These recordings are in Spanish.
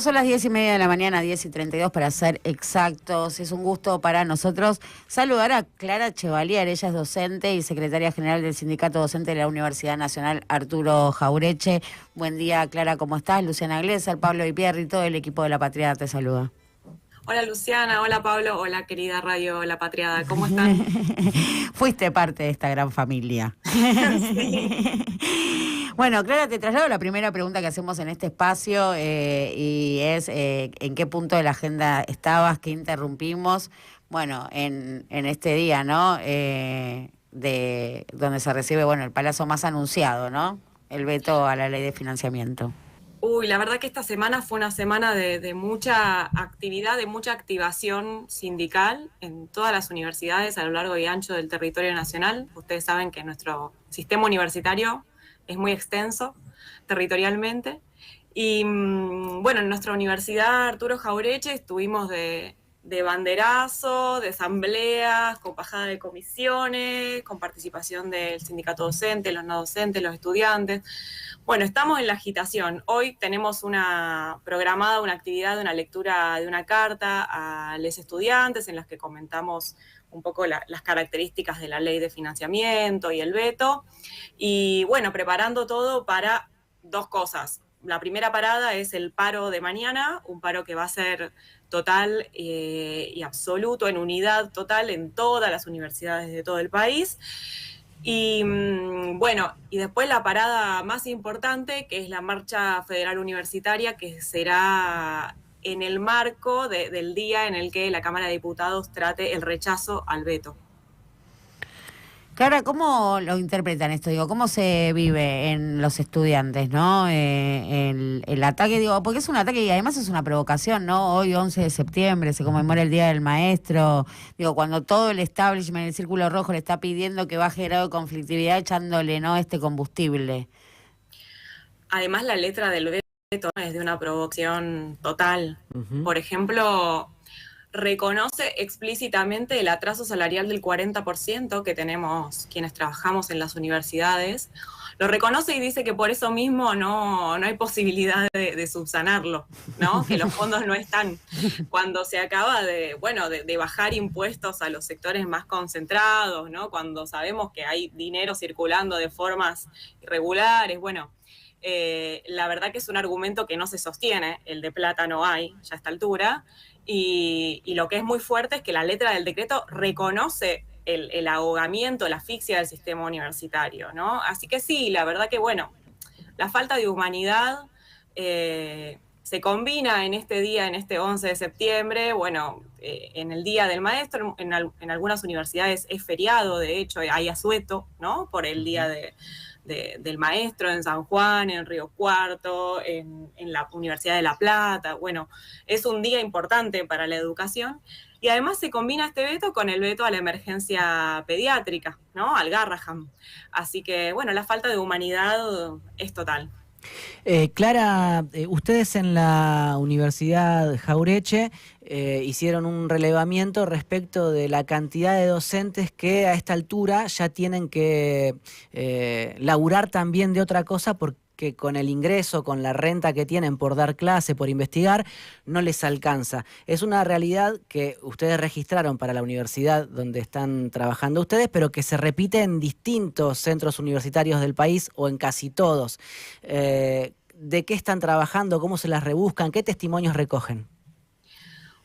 Son las 10:30 de la mañana, 10:32 para ser exactos. Es un gusto para nosotros saludar a Clara Chevalier. Ella es docente y secretaria general del Sindicato Docente de la Universidad Nacional Arturo Jauretche. Buen día, Clara, ¿cómo estás? Luciana Glesser, Pablo Di Pierri, todo el equipo de La Patriada te saluda. Hola Luciana, hola Pablo, hola querida Radio La Patriada, ¿cómo están? Fuiste parte de esta gran familia. Sí. Bueno, Clara, te traslado la primera pregunta que hacemos en este espacio y es ¿en qué punto de la agenda estabas? ¿Qué interrumpimos? Bueno, en este día, ¿no? De donde se recibe, bueno, el palazo más anunciado, ¿no? El veto a la ley de financiamiento. Uy, la verdad que esta semana fue una semana de mucha actividad, de mucha activación sindical en todas las universidades a lo largo y ancho del territorio nacional. Ustedes saben que nuestro sistema universitario es muy extenso territorialmente. Y bueno, en nuestra universidad Arturo Jauretche estuvimos de banderazo, de asambleas, con bajada de comisiones, con participación del sindicato docente, los no docentes, los estudiantes. Bueno, estamos en la agitación. Hoy tenemos programada una actividad, una lectura de una carta a los estudiantes en las que comentamos un poco las características de la ley de financiamiento y el veto. Y bueno, preparando todo para dos cosas. La primera parada es el paro de mañana, un paro que va a ser total y absoluto, en unidad total en todas las universidades de todo el país. Y bueno, y después la parada más importante, que es la Marcha Federal Universitaria, que será en el marco del día en el que la Cámara de Diputados trate el rechazo al veto. Clara, ¿cómo lo interpretan esto? Digo, ¿cómo se vive en los estudiantes, no? El ataque, digo, porque es un ataque y además es una provocación, ¿no? Hoy, 11 de septiembre, se conmemora el Día del Maestro. Digo, cuando todo el establishment, el Círculo Rojo, le está pidiendo que baje el grado de conflictividad echándole, ¿no?, este combustible. Además, la letra del veto es de una provocación total. Uh-huh. Por ejemplo, reconoce explícitamente el atraso salarial del 40% que tenemos quienes trabajamos en las universidades. Lo reconoce y dice que por eso mismo no hay posibilidad de subsanarlo, ¿no? Que los fondos no están. Cuando se acaba de bajar impuestos a los sectores más concentrados, ¿no? Cuando sabemos que hay dinero circulando de formas irregulares, bueno. La verdad que es un argumento que no se sostiene, el de plata no hay ya a esta altura, y lo que es muy fuerte es que la letra del decreto reconoce el ahogamiento, la asfixia del sistema universitario, ¿no? Así que sí, la verdad que bueno, la falta de humanidad se combina en este día, en este 11 de septiembre, bueno, en el Día del Maestro, en algunas universidades es feriado, de hecho hay asueto, ¿no? Por el Día del Maestro en San Juan, en Río Cuarto, en la Universidad de La Plata. Bueno, es un día importante para la educación y además se combina este veto con el veto a la emergencia pediátrica, ¿no? Al Garrahan. Así que, bueno, la falta de humanidad es total. Clara, ustedes en la Universidad Jauretche hicieron un relevamiento respecto de la cantidad de docentes que a esta altura ya tienen que laburar también de otra cosa porque con el ingreso, con la renta que tienen por dar clase, por investigar, no les alcanza. Es una realidad que ustedes registraron para la universidad donde están trabajando ustedes, pero que se repite en distintos centros universitarios del país o en casi todos. ¿De qué están trabajando? ¿Cómo se las rebuscan? ¿Qué testimonios recogen?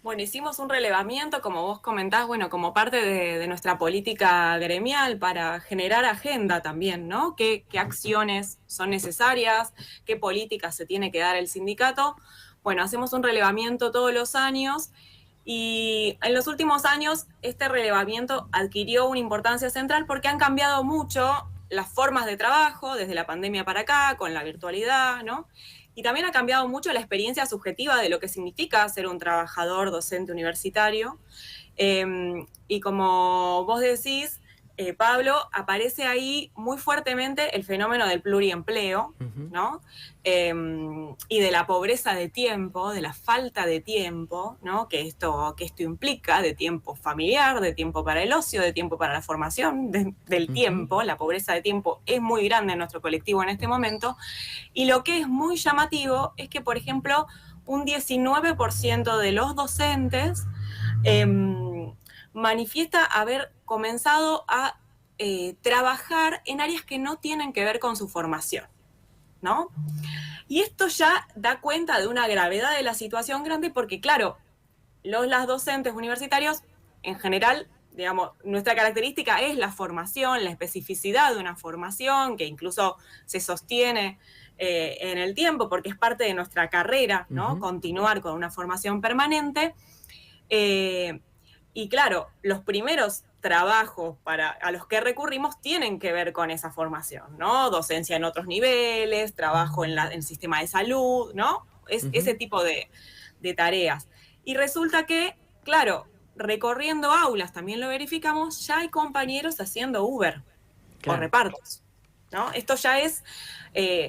Bueno, hicimos un relevamiento, como vos comentás, bueno, como parte de nuestra política gremial para generar agenda también, ¿no? ¿Qué acciones son necesarias? ¿Qué políticas se tiene que dar el sindicato? Bueno, hacemos un relevamiento todos los años y en los últimos años este relevamiento adquirió una importancia central porque han cambiado mucho las formas de trabajo desde la pandemia para acá, con la virtualidad, ¿no? Y también ha cambiado mucho la experiencia subjetiva de lo que significa ser un trabajador docente universitario. Y como vos decís, Pablo, aparece ahí muy fuertemente el fenómeno del pluriempleo, ¿no? Y de la pobreza de tiempo, de la falta de tiempo, ¿no? Que esto implica, de tiempo familiar, de tiempo para el ocio, de tiempo para la formación, del tiempo. La pobreza de tiempo es muy grande en nuestro colectivo en este momento. Y lo que es muy llamativo es que, por ejemplo, un 19% de los docentes manifiesta haber comenzado a trabajar en áreas que no tienen que ver con su formación, ¿no? Y esto ya da cuenta de una gravedad de la situación grande porque, claro, las docentes universitarios, en general, digamos, nuestra característica es la formación, la especificidad de una formación que incluso se sostiene en el tiempo porque es parte de nuestra carrera, ¿no? Continuar con una formación permanente. Y claro, los primeros trabajos a los que recurrimos tienen que ver con esa formación, ¿no? Docencia en otros niveles, trabajo en el sistema de salud, ¿no? Ese tipo de tareas. Y resulta que, claro, recorriendo aulas, también lo verificamos, ya hay compañeros haciendo Uber o repartos, ¿no? Esto ya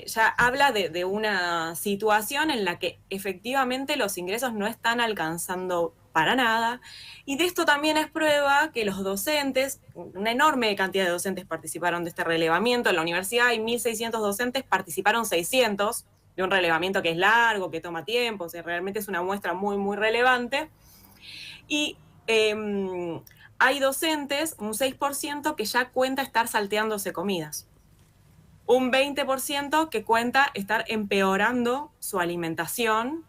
ya habla de una situación en la que efectivamente los ingresos no están alcanzando para nada, y de esto también es prueba que los docentes, una enorme cantidad de docentes participaron de este relevamiento. En la universidad hay 1.600 docentes, participaron 600, de un relevamiento que es largo, que toma tiempo, o sea, realmente es una muestra muy, muy relevante. Y hay docentes, un 6%, que ya cuenta estar salteándose comidas. Un 20% que cuenta estar empeorando su alimentación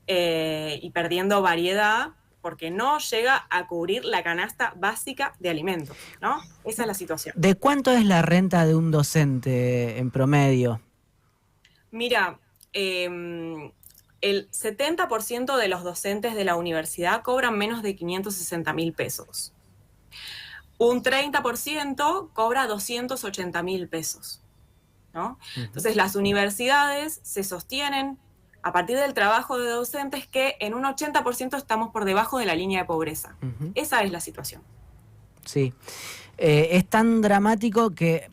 y perdiendo variedad porque no llega a cubrir la canasta básica de alimentos, ¿no? Esa es la situación. ¿De cuánto es la renta de un docente en promedio? Mira, el 70% de los docentes de la universidad cobran menos de 560.000 pesos. Un 30% cobra 280.000 pesos, ¿no? Entonces las universidades se sostienen a partir del trabajo de docentes que en un 80% estamos por debajo de la línea de pobreza. Esa es la situación. Sí. Es tan dramático que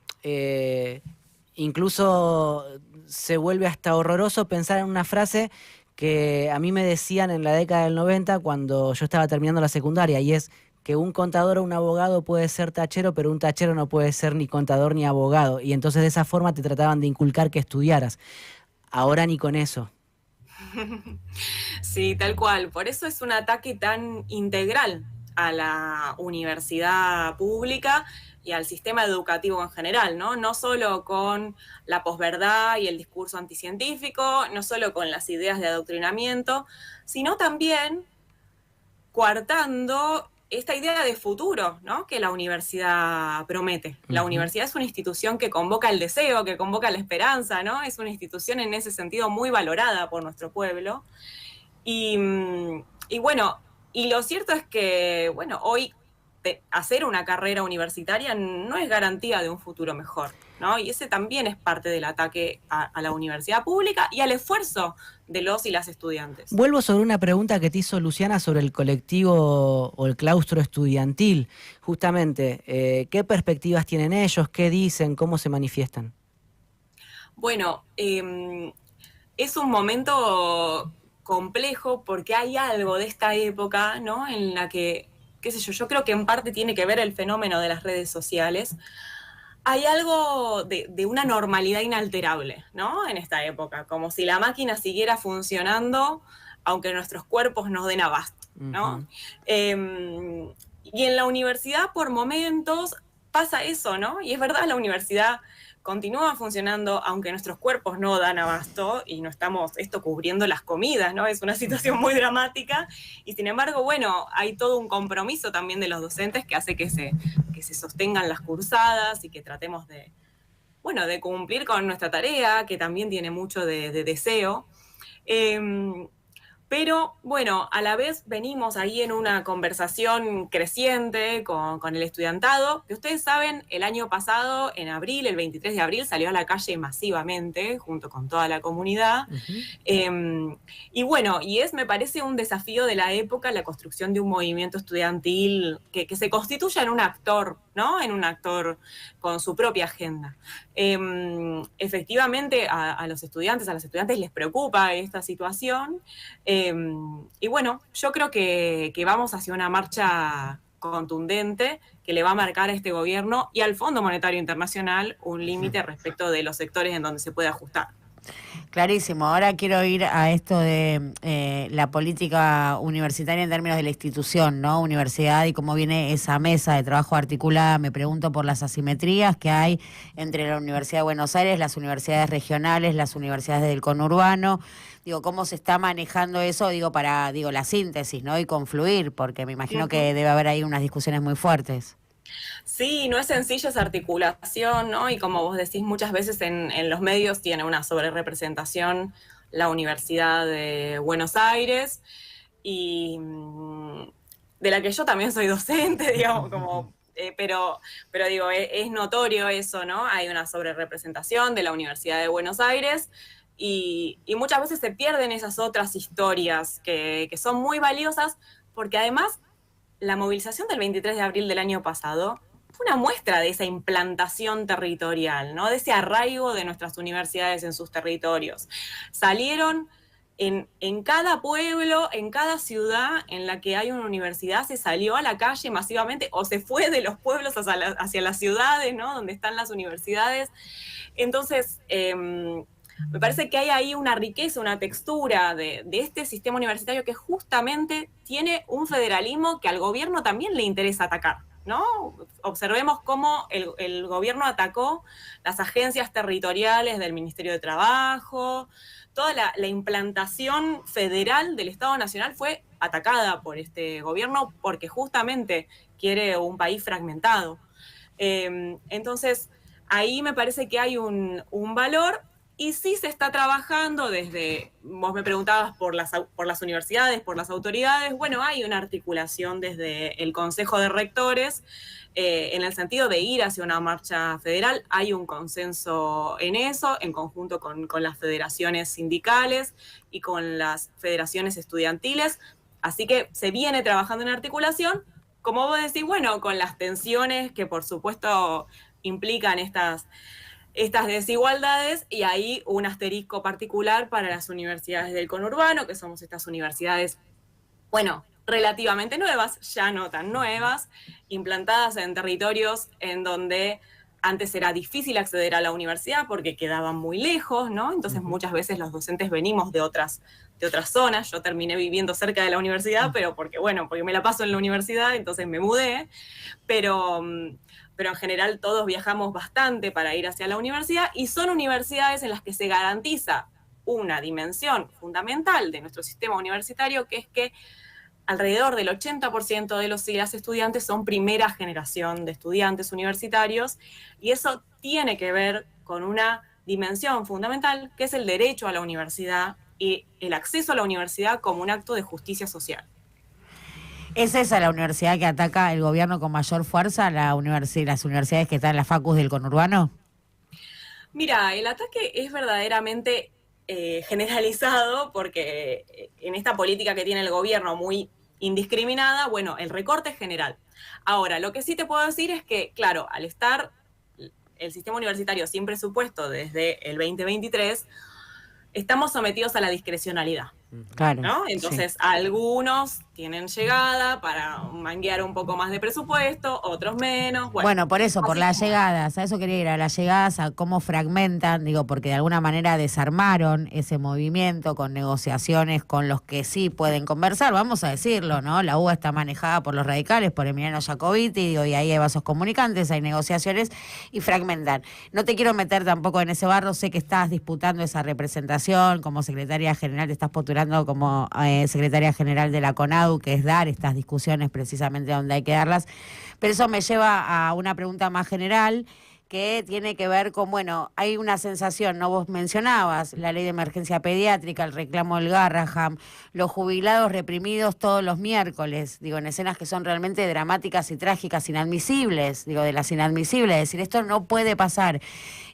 incluso se vuelve hasta horroroso pensar en una frase que a mí me decían en la década del 90 cuando yo estaba terminando la secundaria, y es que un contador o un abogado puede ser tachero, pero un tachero no puede ser ni contador ni abogado. Y entonces de esa forma te trataban de inculcar que estudiaras. Ahora ni con eso. Sí, tal cual. Por eso es un ataque tan integral a la universidad pública y al sistema educativo en general, ¿no? No solo con la posverdad y el discurso anticientífico, no solo con las ideas de adoctrinamiento, sino también coartando esta idea de futuro, ¿no? Que la universidad promete. La universidad es una institución que convoca el deseo, que convoca la esperanza, ¿no? Es una institución en ese sentido muy valorada por nuestro pueblo. Y bueno, y lo cierto es que, bueno, hoy hacer una carrera universitaria no es garantía de un futuro mejor, ¿no? Y ese también es parte del ataque a la universidad pública y al esfuerzo de los y las estudiantes. Vuelvo sobre una pregunta que te hizo Luciana sobre el colectivo o el claustro estudiantil. Justamente, ¿qué perspectivas tienen ellos? ¿Qué dicen? ¿Cómo se manifiestan? Bueno, es un momento complejo porque hay algo de esta época, ¿no? En la que, qué sé yo creo que en parte tiene que ver el fenómeno de las redes sociales. Hay algo de una normalidad inalterable, ¿no? En esta época, como si la máquina siguiera funcionando, aunque nuestros cuerpos nos den abasto, ¿no? Y en la universidad, por momentos, pasa eso, ¿no? Y es verdad, la universidad continúa funcionando aunque nuestros cuerpos no dan abasto y no estamos cubriendo las comidas, ¿no? Es una situación muy dramática y sin embargo, bueno, hay todo un compromiso también de los docentes que hace que se sostengan las cursadas y que tratemos de cumplir con nuestra tarea, que también tiene mucho de deseo. Pero bueno, a la vez venimos ahí en una conversación creciente con el estudiantado, que ustedes saben, el año pasado, en abril, el 23 de abril, salió a la calle masivamente, junto con toda la comunidad. Y bueno, me parece un desafío de la época la construcción de un movimiento estudiantil que se constituya en un actor, ¿no? En un actor con su propia agenda. Efectivamente, a las estudiantes les preocupa esta situación. Y bueno, yo creo que vamos hacia una marcha contundente que le va a marcar a este gobierno y al Fondo Monetario Internacional un límite respecto de los sectores en donde se puede ajustar. Clarísimo. Ahora quiero ir a esto de la política universitaria en términos de la institución, ¿no? Universidad y cómo viene esa mesa de trabajo articulada. Me pregunto por las asimetrías que hay entre la Universidad de Buenos Aires, las universidades regionales, las universidades del conurbano. Digo, cómo se está manejando eso, para la síntesis, ¿no? Y confluir, porque me imagino que debe haber ahí unas discusiones muy fuertes. Sí, no es sencilla esa articulación, ¿no? Y como vos decís, muchas veces en los medios tiene una sobrerepresentación la Universidad de Buenos Aires y de la que yo también soy docente, digamos, pero digo, es notorio eso, ¿no? Hay una sobrerepresentación de la Universidad de Buenos Aires y muchas veces se pierden esas otras historias que son muy valiosas porque además la movilización del 23 de abril del año pasado fue una muestra de esa implantación territorial, ¿no? De ese arraigo de nuestras universidades en sus territorios. Salieron en cada pueblo, en cada ciudad en la que hay una universidad, se salió a la calle masivamente o se fue de los pueblos hacia las ciudades, ¿no? Donde están las universidades. Entonces, me parece que hay ahí una riqueza, una textura de este sistema universitario que justamente tiene un federalismo que al gobierno también le interesa atacar, ¿no? Observemos cómo el gobierno atacó las agencias territoriales del Ministerio de Trabajo, toda la implantación federal del Estado Nacional fue atacada por este gobierno porque justamente quiere un país fragmentado. Entonces, ahí me parece que hay un valor. Y sí se está trabajando desde, vos me preguntabas por las universidades, por las autoridades, bueno, hay una articulación desde el Consejo de Rectores en el sentido de ir hacia una marcha federal, hay un consenso en eso, en conjunto con las federaciones sindicales y con las federaciones estudiantiles, así que se viene trabajando en articulación, como vos decís, bueno, con las tensiones que por supuesto implican estas desigualdades y ahí un asterisco particular para las universidades del conurbano, que somos estas universidades, bueno, relativamente nuevas, ya no tan nuevas, implantadas en territorios en donde antes era difícil acceder a la universidad porque quedaban muy lejos, ¿no? Entonces muchas veces los docentes venimos de otras zonas. Yo terminé viviendo cerca de la universidad, pero porque me la paso en la universidad, entonces me mudé, pero en general todos viajamos bastante para ir hacia la universidad y son universidades en las que se garantiza una dimensión fundamental de nuestro sistema universitario, que es que alrededor del 80% de los y las estudiantes son primera generación de estudiantes universitarios y eso tiene que ver con una dimensión fundamental que es el derecho a la universidad y el acceso a la universidad como un acto de justicia social. ¿Es esa la universidad que ataca el gobierno con mayor fuerza, las universidades que están en las facus del conurbano? Mira, el ataque es verdaderamente generalizado porque en esta política que tiene el gobierno muy indiscriminada, bueno, el recorte es general. Ahora, lo que sí te puedo decir es que, claro, al estar el sistema universitario sin presupuesto desde el 2023, estamos sometidos a la discrecionalidad. Claro. ¿No? Entonces, sí. Algunos tienen llegada para manguear un poco más de presupuesto, otros menos. Bueno, por eso, por las llegadas, a eso quería ir, a las llegadas, a cómo fragmentan, porque de alguna manera desarmaron ese movimiento con negociaciones con los que sí pueden conversar, vamos a decirlo, ¿no? La UBA está manejada por los radicales, por Emiliano Jacobiti, y ahí hay vasos comunicantes, hay negociaciones y fragmentan. No te quiero meter tampoco en ese barro, sé que estás disputando esa representación, como secretaria general te estás postulando como secretaria general de la CONADU, que es dar estas discusiones precisamente donde hay que darlas, pero eso me lleva a una pregunta más general que tiene que ver con, hay una sensación, ¿no? Vos mencionabas la ley de emergencia pediátrica, el reclamo del Garraham, los jubilados reprimidos todos los miércoles, en escenas que son realmente dramáticas y trágicas, inadmisibles, de las inadmisibles, es decir, esto no puede pasar.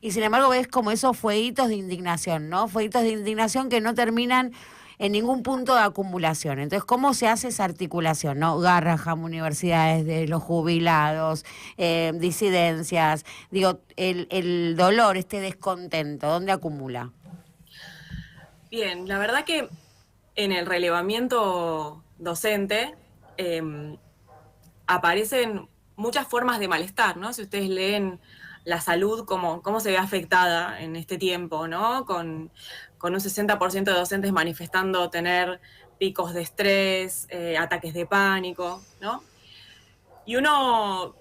Y sin embargo ves como esos fueguitos de indignación, ¿no? Fueguitos de indignación que no terminan en ningún punto de acumulación. Entonces, ¿cómo se hace esa articulación, no? Garraham, universidades de los jubilados, disidencias, el dolor, este descontento, ¿dónde acumula? Bien, la verdad que en el relevamiento docente aparecen muchas formas de malestar, ¿no? Si ustedes leen la salud, cómo se ve afectada en este tiempo, ¿no? Con un 60% de docentes manifestando tener picos de estrés, ataques de pánico, ¿no? Y uno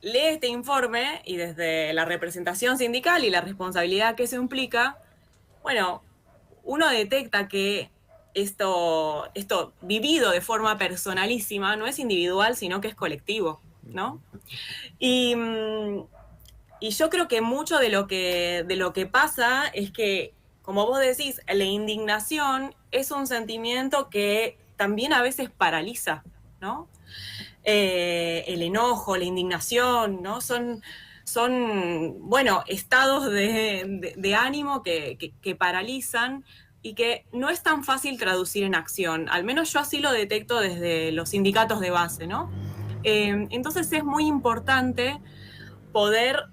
lee este informe y desde la representación sindical y la responsabilidad que eso implica, bueno, uno detecta que esto vivido de forma personalísima no es individual, sino que es colectivo, ¿no? Y, y yo creo que mucho de lo que pasa es que, como vos decís, la indignación es un sentimiento que también a veces paraliza, ¿no? El enojo, la indignación, ¿no? Bueno, estados de ánimo que paralizan y que no es tan fácil traducir en acción. Al menos yo así lo detecto desde los sindicatos de base, ¿no? Entonces es muy importante poder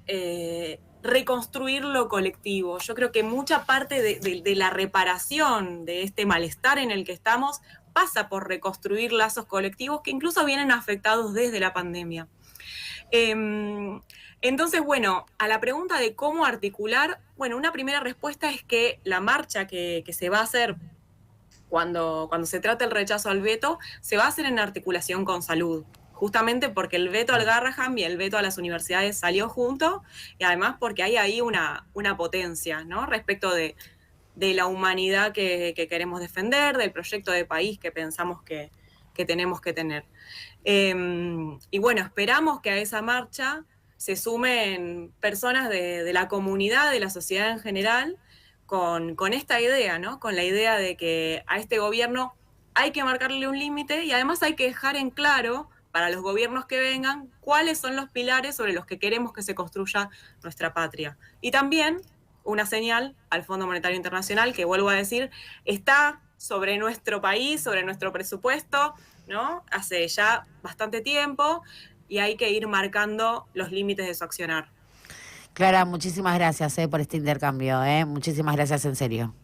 reconstruir lo colectivo. Yo creo que mucha parte de la reparación de este malestar en el que estamos pasa por reconstruir lazos colectivos que incluso vienen afectados desde la pandemia. Entonces, bueno, a la pregunta de cómo articular, bueno, una primera respuesta es que la marcha que se va a hacer cuando se trata el rechazo al veto, se va a hacer en articulación con salud, justamente porque el veto al Garrahan y el veto a las universidades salió junto, y además porque hay ahí una potencia, ¿no? Respecto de la humanidad que queremos defender, del proyecto de país que pensamos que tenemos que tener. Y bueno, esperamos que a esa marcha se sumen personas de la comunidad, de la sociedad en general, con esta idea, ¿no? Con la idea de que a este gobierno hay que marcarle un límite y además hay que dejar en claro para los gobiernos que vengan cuáles son los pilares sobre los que queremos que se construya nuestra patria. Y también una señal al Fondo Monetario Internacional, que vuelvo a decir, está sobre nuestro país, sobre nuestro presupuesto, ¿no? Hace ya bastante tiempo y hay que ir marcando los límites de su accionar. Clara, muchísimas gracias por este intercambio. Muchísimas gracias en serio.